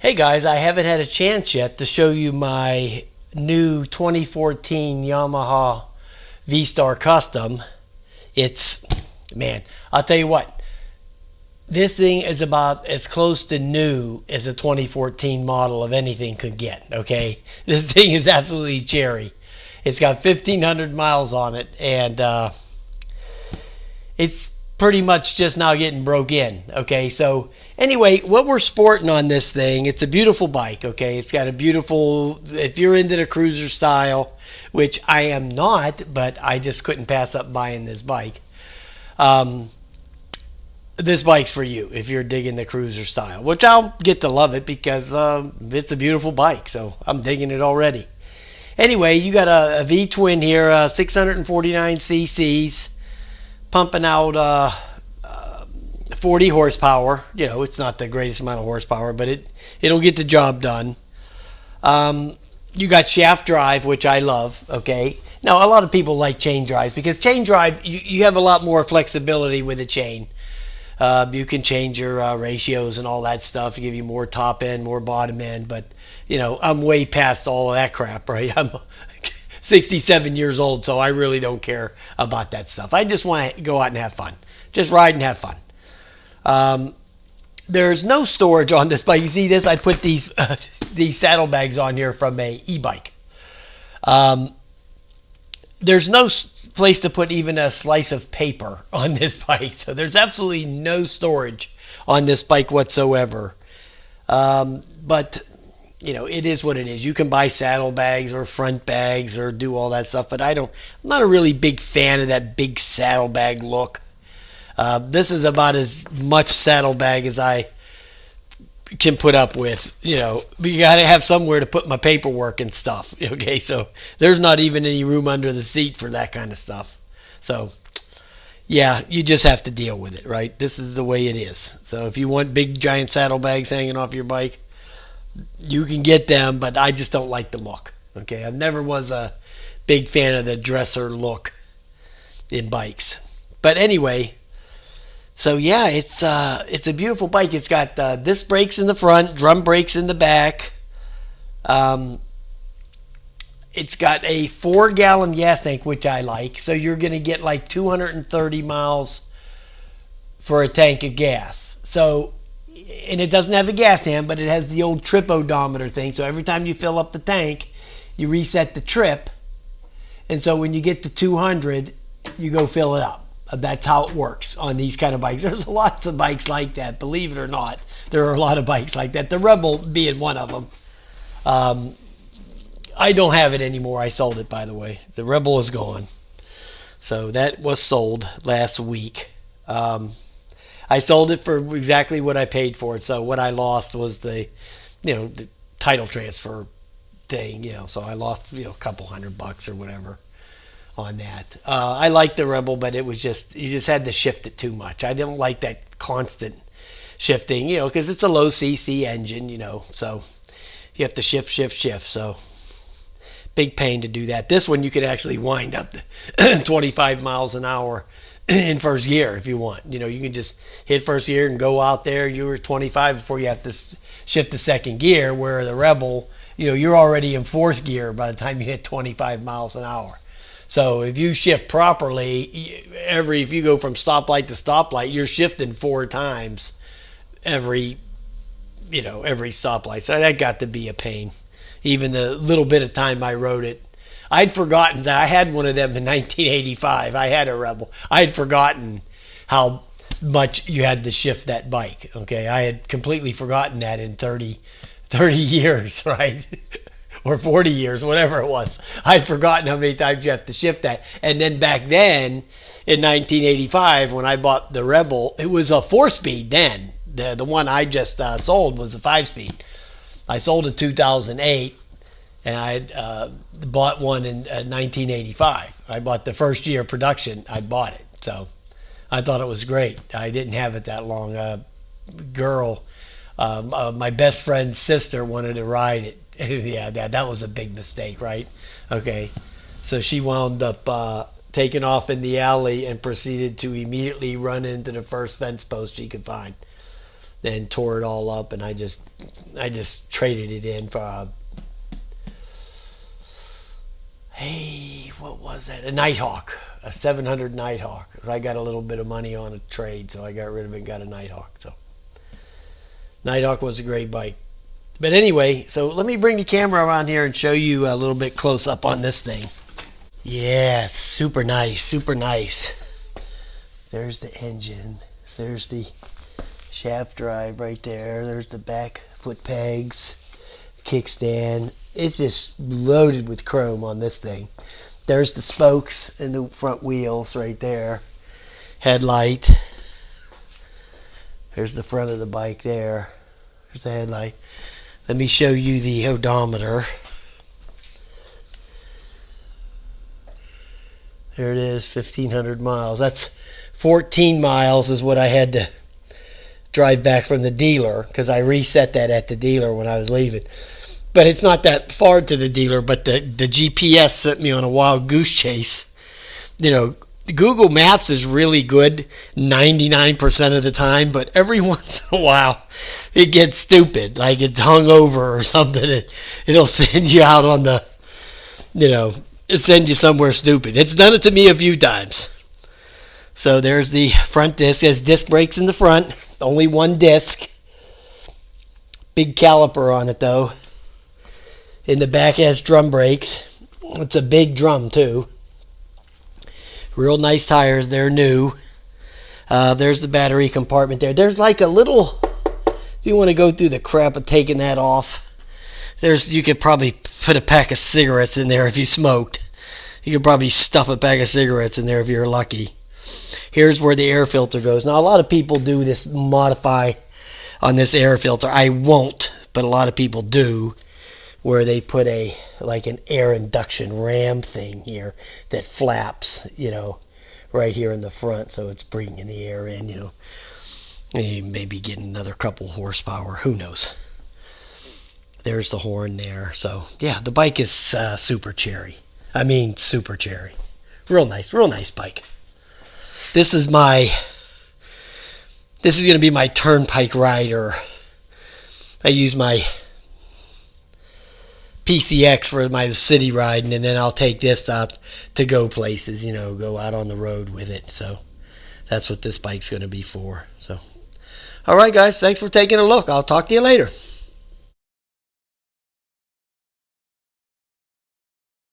Hey guys, I haven't had a chance yet to show you my new 2014 Yamaha vstar Custom. Man, I'll tell you what, this thing is about as close to new as a 2014 model of anything could get, okay? This thing is absolutely cherry. It's got 1,500 miles on it, and it's pretty much just now getting broke in, okay? So anyway, what we're sporting on this thing, it's a beautiful bike, okay? It's got a beautiful, if you're into the cruiser style, which I am not, but I just couldn't pass up buying this bike. This bike's for you if you're digging the cruiser style, which I'll get to love it because it's a beautiful bike, so I'm digging it already. Anyway, you got a V-twin here, 649 cc's, pumping out 40 horsepower. You know, it's not the greatest amount of horsepower, but it'll get the job done. You got shaft drive, which I love, okay? Now, a lot of people like chain drives because chain drive, you have a lot more flexibility with a chain. You can change your ratios and all that stuff, give you more top end, more bottom end, but you know, I'm way past all of that crap, right? I'm 67 years old, so I really don't care about that stuff. I just want to go out and have fun. Just ride and have fun. There's no storage on this bike. You see this? I put these saddlebags on here from a e-bike. There's no place to put even a slice of paper on this bike, so there's absolutely no storage on this bike whatsoever. But you know, it is what it is. You can buy saddlebags or front bags or do all that stuff, but I'm not a really big fan of that big saddlebag look. This is about as much saddlebag as I can put up with. You know, you got to have somewhere to put my paperwork and stuff. Okay, so there's not even any room under the seat for that kind of stuff. So, yeah, you just have to deal with it, right? This is the way it is. So if you want big giant saddlebags hanging off your bike, you can get them, but I just don't like the look. Okay, I never was a big fan of the dresser look in bikes. But anyway, so yeah, it's a beautiful bike. It's got disc brakes in the front, drum brakes in the back. It's got a 4-gallon gas tank, which I like. So you're going to get like 230 miles for a tank of gas. So, and it doesn't have a gas hand, but it has the old trip odometer thing. So every time you fill up the tank, you reset the trip. And so when you get to 200, you go fill it up. That's how it works on these kind of bikes. There's lots of bikes like that, believe it or not. There are a lot of bikes like that. The Rebel being one of them. I don't have it anymore. I sold it, by the way. The Rebel is gone. So that was sold last week. I sold it for exactly what I paid for it. So what I lost was the title transfer thing. So I lost a couple $100 or whatever on that. I liked the Rebel, but it was you just had to shift it too much. I didn't like that constant shifting, because it's a low CC engine, so you have to shift. So big pain to do that. This one you could actually wind up to 25 miles an hour in first gear if you want. You can just hit first gear and go out there. You were 25 before you have to shift to second gear, where the Rebel, you're already in fourth gear by the time you hit 25 miles an hour. So if you shift properly, if you go from stoplight to stoplight, you're shifting 4 times every stoplight. So that got to be a pain. Even the little bit of time I rode it, I'd forgotten that I had one of them in 1985. I had a Rebel. I had forgotten how much you had to shift that bike. Okay, I had completely forgotten that in 30 years, right? Or 40 years, whatever it was. I'd forgotten how many times you have to shift that. And then back then, in 1985, when I bought the Rebel, it was a 4-speed then. The one I just sold was a 5-speed. I sold a 2008, and I bought one in 1985. I bought the first year of production. I bought it, so I thought it was great. I didn't have it that long. Girl, my best friend's sister wanted to ride it. Yeah, that was a big mistake, right? Okay, so she wound up taking off in the alley and proceeded to immediately run into the first fence post she could find. and tore it all up, and I just traded it in for what was that? A Nighthawk, a 700 Nighthawk. I got a little bit of money on a trade, so I got rid of it and got a Nighthawk. So Nighthawk was a great bike. But anyway, so let me bring the camera around here and show you a little bit close up on this thing. Yeah, super nice, super nice. There's the engine. There's the shaft drive right there. There's the back foot pegs, kickstand. It's just loaded with chrome on this thing. There's the spokes and the front wheels right there. Headlight. There's the front of the bike there. There's the headlight. Let me show you the odometer. There it is, 1,500 miles. That's 14 miles is what I had to drive back from the dealer, because I reset that at the dealer when I was leaving. But it's not that far to the dealer, but the GPS sent me on a wild goose chase. You know, Google Maps is really good 99% of the time, but every once in a while it gets stupid, like it's hung over or something. It'll send you out on the, send you somewhere stupid. It's done it to me a few times. So there's the front disc. It has disc brakes in the front. Only one disc. Big caliper on it though. In the back has drum brakes. It's a big drum too. Real nice tires. They're new. There's the battery compartment there. There's like a little, if you want to go through the crap of taking that off, you could probably put a pack of cigarettes in there if you smoked. You could probably stuff a pack of cigarettes in there if you're lucky. Here's where the air filter goes. Now a lot of people do this modify on this air filter. I won't, but a lot of people do, where they put like an air induction ram thing here that flaps, right here in the front, so it's bringing the air in, you maybe getting another couple horsepower, who knows. There's the horn there. So yeah, the bike is super cherry. I mean super cherry. Real nice bike. This is going to be my turnpike rider. I use my PCX for my city riding, and then I'll take this out to go places, go out on the road with it. So that's what this bike's going to be for. So, all right, guys, thanks for taking a look. I'll talk to you later.